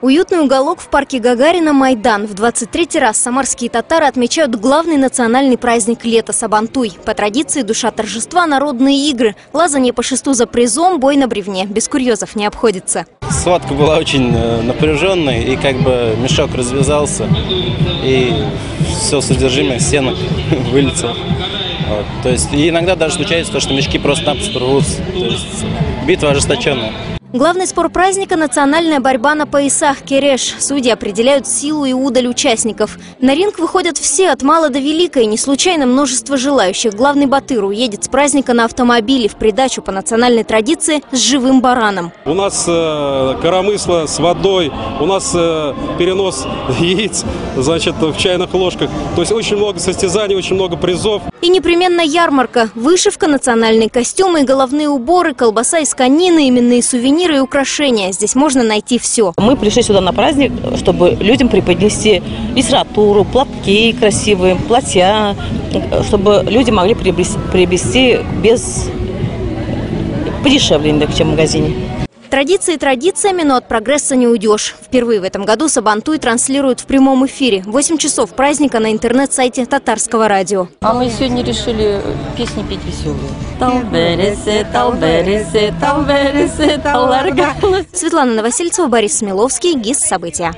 Уютный уголок в парке Гагарина Майдан. В 23-й раз самарские татары отмечают главный национальный праздник лета – Сабантуй. По традиции душа торжества – народные игры. Лазание по шесту за призом, бой на бревне. Без курьезов не обходится. Схватка была очень напряженной, и как бы мешок развязался, и все содержимое стенок вылетело. Вот. То есть и иногда даже случается то, что мешки просто-напросто рвутся. То есть битва ожесточенная. Главный спор праздника – национальная борьба на поясах кереш. Судьи определяют силу и удаль участников. На ринг выходят все, от мала до велика, и не случайно множество желающих. Главный батыр уедет с праздника на автомобиле в придачу по национальной традиции с живым бараном. У нас коромысло с водой, у нас перенос яиц, значит, в чайных ложках. То есть очень много состязаний, очень много призов. И непременно ярмарка. Вышивка, национальные костюмы и головные уборы, колбаса из конины, именные сувениры и украшения. Здесь можно найти все. Мы пришли сюда на праздник, чтобы людям преподнести литературу, платки красивые, платья, чтобы люди могли приобрести подешевле, чем в магазине. Традиции традициями, но от прогресса не уйдешь. Впервые в этом году Сабантуй транслируют в прямом эфире. 8 часов праздника на интернет-сайте Татарского радио. А мы сегодня решили песни петь веселые. Светлана Новосельцева, Борис Смеловский, ГИС «События».